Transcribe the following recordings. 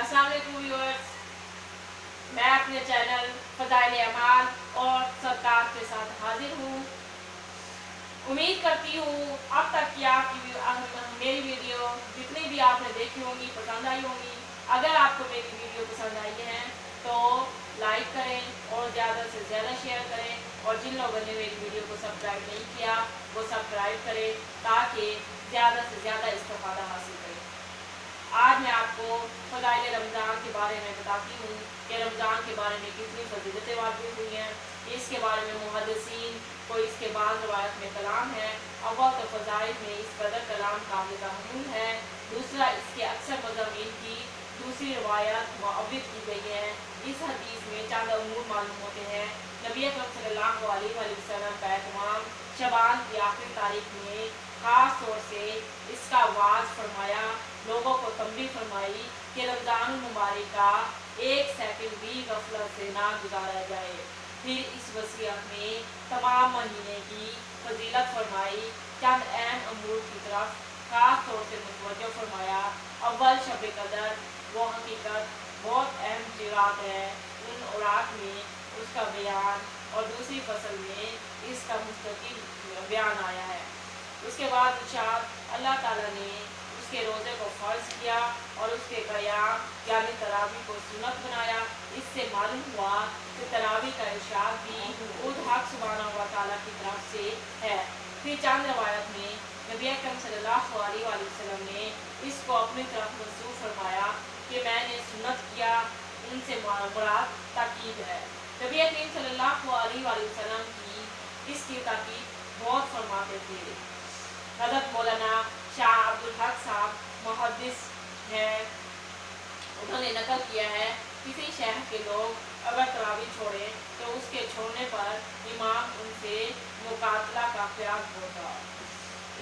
अस्सलाम वालेकुम व्यूअर्स, मैं अपने चैनल फ़ज़ाइल अमाल और सरकार के साथ हाजिर हूँ। उम्मीद करती हूँ अब तक कि आपकी मेरी वीडियो जितनी भी आपने देखी होंगी पसंद आई होंगी। अगर आपको मेरी वीडियो पसंद आई है तो लाइक करें और ज़्यादा से ज़्यादा शेयर करें, और जिन लोगों ने मेरी वीडियो को सब्सक्राइब नहीं किया वो सब्सक्राइब करें ताकि ज़्यादा से ज़्यादा इस्तेफादा हासिल करें। आज मैं आपको फ़ज़ाइल रमज़ान के बारे में बताती हूँ कि रमज़ान के बारे में कितनी फजीलतें वाक़िफ़ हुई हैं। इसके बारे में मुहद्दिसीन को इसके बाद रवायत में कलाम है। अव्वल तो फ़ज़ाइल में इस कदर कलाम काबिल तहम्मुल है, दूसरा इसके अक्सर मज़ामीन की दूसरी रवायत मुअव्वद की गई है। इस हदीस में चंद अमूर मालूम होते हैं। नबी अकरम सल्लल्लाहु अलैहि वसल्लम का एहतमाम शबान की आखिरी तारीख में ख़ास तौर से इसका आगाज़ फरमाया, लोगों को तंबीह फरमाई कि रमज़ान मुबारक का एक सेकंड भी गफलत से ना गुजारा जाए। फिर इस वसीयत में तमाम महीने की फजीलत फरमाई, चंद अहम अमूर की तरफ ख़ास तौर से मुतवज्जो फरमाया। अव्वल शब कदर वो हकीकत बहुत अहम चिराग है, उन औरात में उसका बयान और दूसरी फसल में इसका मुस्तकिल बयान आया है। उसके बाद इरशाद, अल्लाह ताला ने उसके रोज़े को फ़र्ज किया और उसके क़याम यानी तरावी को सुन्नत बनाया। इससे मालूम हुआ कि तरावी का इरशाद भी खुद हक़ सुब्हानहू व तआला की तरफ से है। फिर चंद रवायत में नबी अकरम सल्लल्लाहु अलैहि वसल्लम ने इसको अपनी तरफ मंसूब फरमाया कि मैंने सुन्नत किया, उनसे मुराद ताकीद है। नबी करीम सल्लल्लाहु अलैहि वसल्लम की इसकी ताकीद बहुत फरमाते थे। हज़रत मौलाना शाह अब्दुल हक साहब मुहद्दिस हैं, उन्होंने नकल किया है, किसी शहर के लोग अगर तरावी छोड़ें तो उसके छोड़ने पर इमाम उनसे मुकातला का ख्याल होता।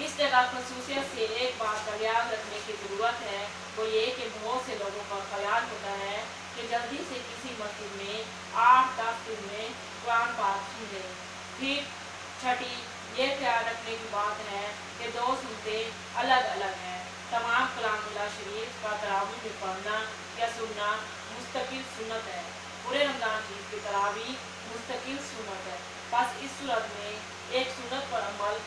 इस जगह खसूसियत से एक बात का ख्याल रखने की ज़रूरत है, वो ये कि बहुत से लोगों का ख्याल होता है कि जल्दी से किसी मस्जिद में 8-10 दिन में कुरान पाक सुन लें। फिर छठी ये ख्याल रखने की बात है कि दो सुनते अलग अलग हैं। तमाम कलामुल्लाह शरीफ का तरावी में पढ़ना या सुनना मुस्तकिल सुन्नत है। पूरे रमज़ान शरीफ की तरावी मुस्तकिल सुन्नत है। बस इस सूरत में एक सुन्नत पर अमल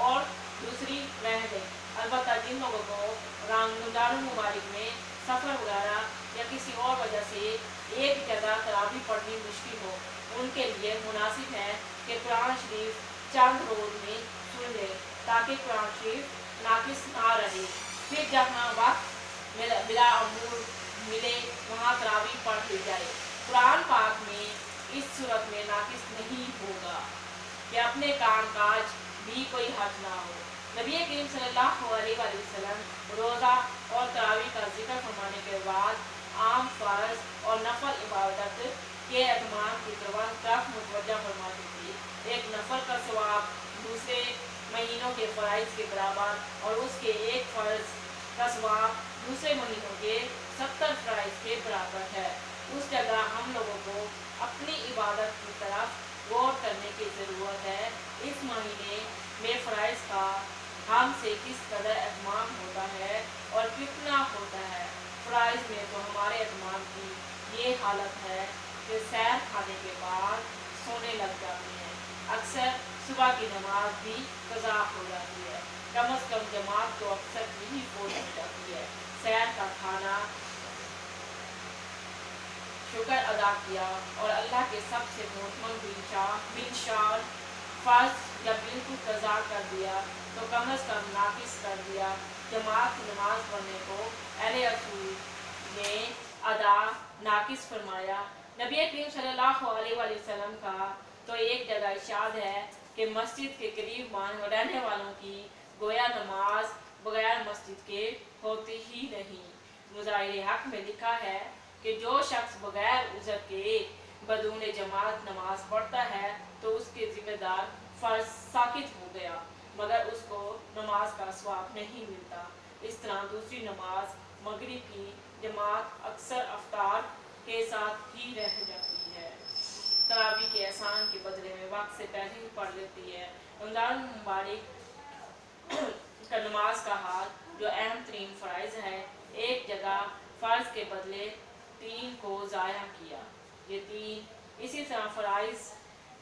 और दूसरी रह गई। अलबत्ता जिन लोगों को रमज़ान मुबारक में सफ़र वगैरह या किसी और वजह से एक जगह तरावी पढ़नी मुश्किल हो, उनके लिए मुनासिब है कि कुरान शरीफ चंद रोज़ में सुन ले ताकि कुरान शरीफ नाकिस ना रहे। फिर जहाँ वक्त बिला अमूर मिले वहाँ तरावी पढ़ ली जाए। कुरान पाक में इस सूरत में नाकिस नहीं होगा कि अपने काम काज भी कोई हर्ज ना हो। नबी करीम सल्लल्लाहु अलैहि वसल्लम रोज़ा और तरावी का जिक्र फरमाने के बाद आम फ़र्ज और नफल इबादत के एहतमाम की तरफ मुतवज्जह फरमाते थे। एक नफल का सवाब दूसरे महीनों के फ़राइज़ के बराबर और उसके एक फ़र्ज का सवाब दूसरे महीनों के 70 फ़राइज़ के बराबर है। उस जगह हम लोगों को अपनी इबादत की तरफ गौर करने की ज़रूरत है। इस महीने में फ़राइज़ का हमसे किस कदर एहतमाम होता है और कितना होता है। फ़राइज़ में तो हमारे एहतमाम की ये हालत है कि सैर खाने के बाद सोने लग जाते हैं। अक्सर सुबह की नमाज भी कज़ा हो जाती है। कम अज़ कम जमात तो अक्सर यही हो जाती है। सैर का खाना शुक्र अदा किया और अल्लाह के सबसे मोहतरम बिनशार फ़र्ज या बिल्कुल कज़ा कर दिया तो कम अज़ कम नाकिस कर दिया। जमात की नमाज पढ़ने को अहले असूल ने अदा नाकिस फरमाया। नबी करीम सल्लल्लाहु अलैहि वसल्लम का तो एक जगह इरशाद है कि मस्जिद के करीब रहने वालों की गोया नमाज बगैर मस्जिद के होती ही नहीं। मुज़ाहिर हक में लिखा है कि जो शख्स बगैर उज़र के बदून जमात नमाज पढ़ता है तो उसके ज़िम्मेदार फ़र्ज साकित हो गया, मगर उसको नमाज का सवाब नहीं मिलता। इस तरह दूसरी नमाज मगरिब की जमात अक्सर अफ्तार के साथ ही रह जाती है। तरावी के एहसान के बदले में वक्त से पहले ही पढ़ लेती है। रमज़ान मुबारक का नमाज का हाल जो अहम तरीन फ़राइज़ है, एक जगह फ़र्ज के बदले 3 को ज़ाया किया। ये 3 इसी तरह फ़राइज़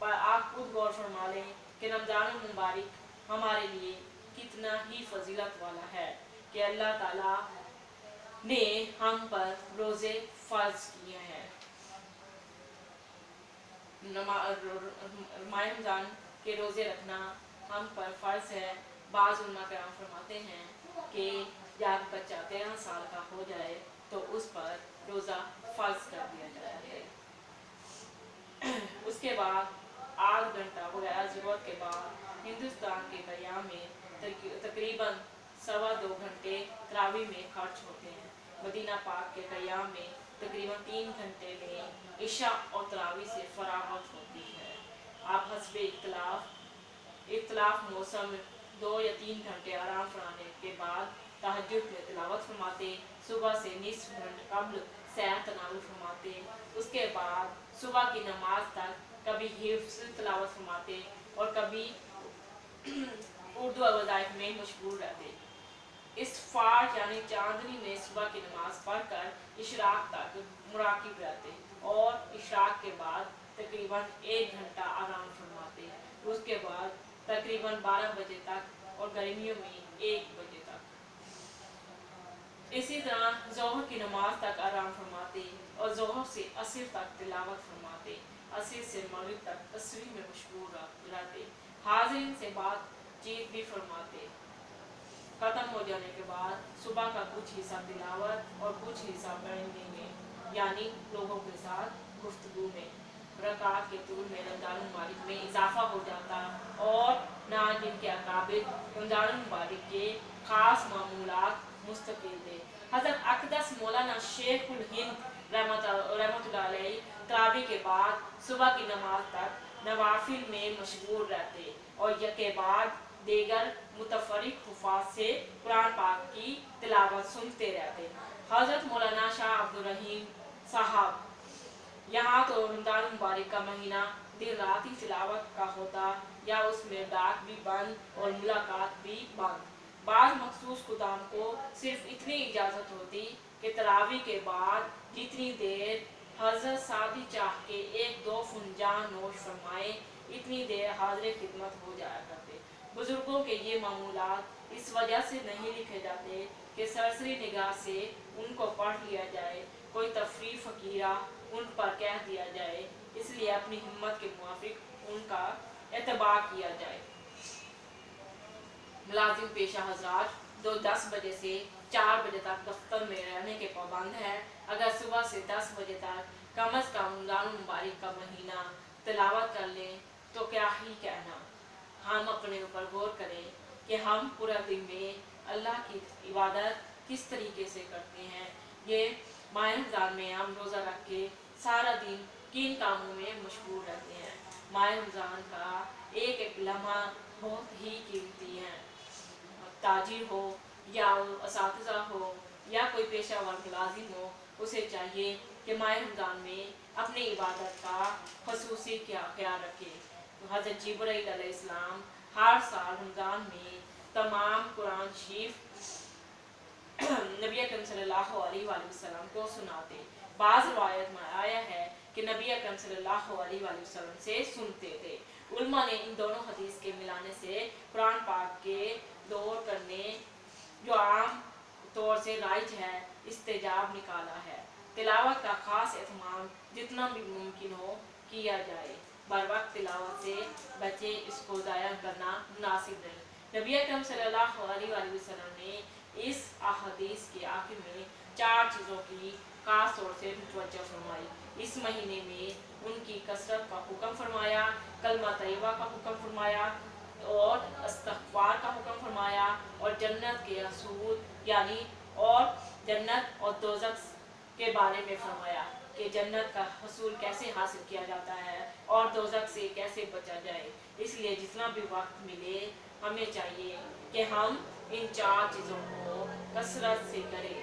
पर आप खुद गौर फरमा लें कि रमज़ान मुबारक हमारे लिए कितना ही फजीलत वाला है कि अल्लाह ताला ने हम पर रोज़े फ़र्ज किए हैं। माह रमज़ान के रोज़े रखना हम पर फ़र्ज है। बाज़ उलमा कराम फरमाते हैं कि जब बच्चा 13 साल का हो जाए तो उस पर रोज़ा फ़र्ज कर दिया जाता है। उसके बाद 8 घंटा वगैरह ज़रूरत के बाद हिंदुस्तान के कयाम में तकरीबन 2.25 घंटे तरावी में खर्च होते हैं। मदीना पाक के कयाम में तकरीबन 3 घंटे में इशा और तरावी से फरागत होती है। आप हस्बे इख्तलाफ मौसम 2 या 3 घंटे आराम फरमाने के बाद तहज्जुद में तिलावत फरमाते, सुबह से निस्फ घंटे कब्ल सैर तनावुल फरमाते, उसके बाद सुबह की नमाज तक कभी हिफ्ज़ तिलावत फरमाते और कभी उर्दू वज़ाइफ में मशगूल रहते। इस्फार यानी चांदनी में सुबह की नमाज पढ़कर इशराक तक मुराकिब रहते और इशराक के बाद तकरीबन 1 घंटा आराम फरमाते। उसके बाद तकरीबन 12 बजे तक और गर्मियों में 1 बजे तक। इसी तरह ज़ोहर की नमाज तक आराम फरमाते और ज़ोहर से असर तक तिलावत फरमाते। असर से मगरिब तक तस्वीर में मशगूल रहते। हाज़िरीन से बातचीत भी फरमाते। ख़त्म हो जाने के बाद सुबह का कुछ हिस्सा तिलावत और कुछ हिस्सा पढ़ने में यानी लोगों के साथ गुफ्तगू में। रकात के तूल में रमज़ान मुबारक में इजाफा हो जाता और ना जिनके अकाबिर रमज़ान मुबारक के ख़ास मामूलात मुस्तकिल थे। हज़रत अक़दस मौलाना शेखुल हिंद रहमतुल्लाह अलैहि तरावी के बाद सुबह की नमाज तक नवाफिल में मशगूल रहते और के बाद देगर मुतफरिक हुफ़ाज़ से कुरान पाक की तिलावत सुनते रहते। हज़रत मौलाना शाह अब्दुल रहीम साहब यहाँ तो रमज़ान मुबारक का महीना दिन रात ही तिलावत का होता या उसमें डाक भी बंद और मुलाकात भी बंद। बाज़ मखसूस खुदाम को सिर्फ इतनी इजाज़त होती कि तरावी के बाद जितनी देर हज़रत सादी चाह के 1-2 फुंजान नोश फरमाए इतनी देर हाज़िर खिदमत हो जाया करते। बुजुर्गों के ये मामूलात इस वजह से नहीं लिखे जाते कि सरसरी निगाह से उनको पढ़ लिया जाए, कोई तफरी फ़कीरा उन पर कह दिया जाए, इसलिए अपनी हिम्मत के मुआफिक उनका एतबार किया जाए। मुलाजिम पेशा हज़रात 10 बजे से 4 बजे तक दफ्तर में रहने के पाबंद है। अगर सुबह से 10 बजे तक कम अज़ कम रमज़ान मुबारक का महीना तिलावत कर लें तो क्या ही कहना। हम अपने ऊपर गौर करें कि हम पूरा दिन में अल्लाह की इबादत किस तरीके से करते हैं। ये माह रमज़ान में हम रोज़ा रख के सारा दिन किन कामों में मशगूल रहते हैं। माह रमज़ान का एक एक लम्हा बहुत ही कीमती है। ताजिर हो या असातिज़ा हो या कोई पेशावर मुलाजिम हो, उसे चाहिए कि माह रमज़ान में अपनी इबादत का ख़ुसूसी ख्याल रखे। हज़रत जिब्राईल अलैहिस्सलाम हर साल रमज़ान में तमाम कुरान शरीफ नबी अकरम सल्लल्लाहु अलैहि वसल्लम को सुनाते। बाज़ रवायत में आया है कि नबी अकरम सल्लल्लाहु अलैहि वसल्लम से सुनते थे। उलमा ने इन दोनों हदीस के मिलाने से कुरान पाक के दौर करने जो आम तौर से राइज है इस्तेजाब निकाला है। तिलावत का ख़ास एहतमाम जितना भी मुमकिन हो किया जाए। बर वक्त तिलावत से बचे, इसको ज़ाया करना मुनासिब नहीं। नबी अकरम सल्लल्लाहु अलैहि वसल्लम ने इस अहदीस के आखिर में 4 चीज़ों की खास तौर से तवज्जो फरमाई। इस महीने में उनकी कसरत का हुक्म फरमाया, कलमा तैयबा का हुक्म फरमाया और इस्तिग़फ़ार का हुक्म फरमाया और जन्नत के असूल यानी और जन्नत और दोज़ख के बारे में फरमाया कि जन्नत का हसूल कैसे हासिल किया जाता है और दोज़ख से कैसे बचा जाए। इसलिए जितना भी वक्त मिले हमें चाहिए कि हम इन 4 चीज़ों को कसरत से करें,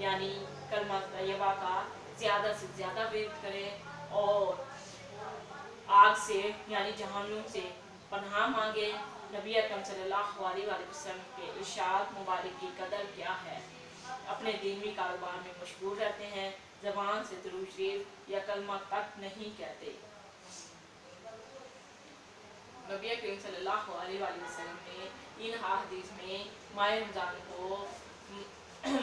यानी कलमा तैयबा का ज़्यादा से ज़्यादा विर्द करें और आग से यानी जहन्नुम से पनाह मांगे। नबी अकरम सल्लल्लाहु अलैहि वसल्लम के इरशाद मुबारक की कदर क्या है। अपने दीनी कारोबार में मशगूल ज़बान से दुरूद शरीफ या कलमा तक नहीं कहते। नबी करीम सल्लल्लाहु अलैहि वसल्लम ने इन हदीस में माह रमज़ान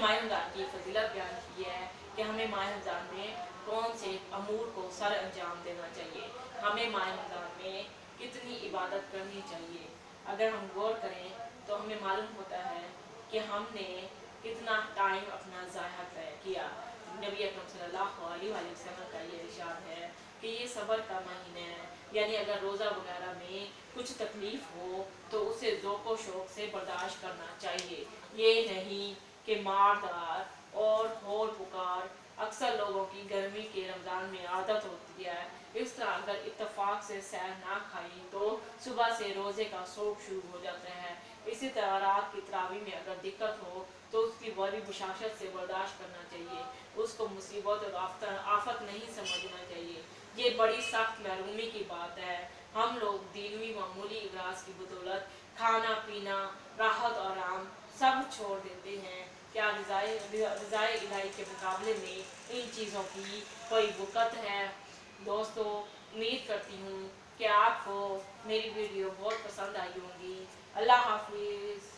माह रमज़ान की फजीलत बयान की है कि हमें माह रमज़ान में कौन से अमूर को सर अंजाम देना चाहिए, हमें माह रमज़ान में कितनी इबादत करनी चाहिए। अगर हम गौर करें तो हमें मालूम होता है कि हमने कितना टाइम अपना ज़ाया किया। नबी अकरम सल्लल्लाहु अलैहि वसल्लम का ये इरशाद है कि ये सब्र का महीना है, यानी अगर रोज़ा वगैरह में कुछ तकलीफ़ हो तो उसे ज़ौक़ शौक़ से बर्दाश्त करना चाहिए। ये नहीं कि मारदार और होर पुकार अक्सर लोगों की गर्मी के रमज़ान में आदत होती है। इस तरह अगर इत्तेफाक से सैर ना खाई तो सुबह से रोज़े का शौक़ शुरू हो जाता है। इसी तरह रात की तरावी में अगर दिक्कत हो तो उसकी बड़ी बशाशत से बर्दाश्त करना चाहिए, उसको मुसीबत और आफत नहीं समझना चाहिए। ये बड़ी सख्त महरूमी की बात है। हम लोग दीनवी मामूली इगराज की बदौलत खाना पीना, राहत और आराम सब छोड़ देते हैं। क्या रज़ाए इलाही के मुकाबले में इन चीज़ों की कोई वक़्त है? दोस्तों, उम्मीद करती हूँ कि आपको मेरी वीडियो बहुत पसंद आई होगी। अल्लाह हाफिज़।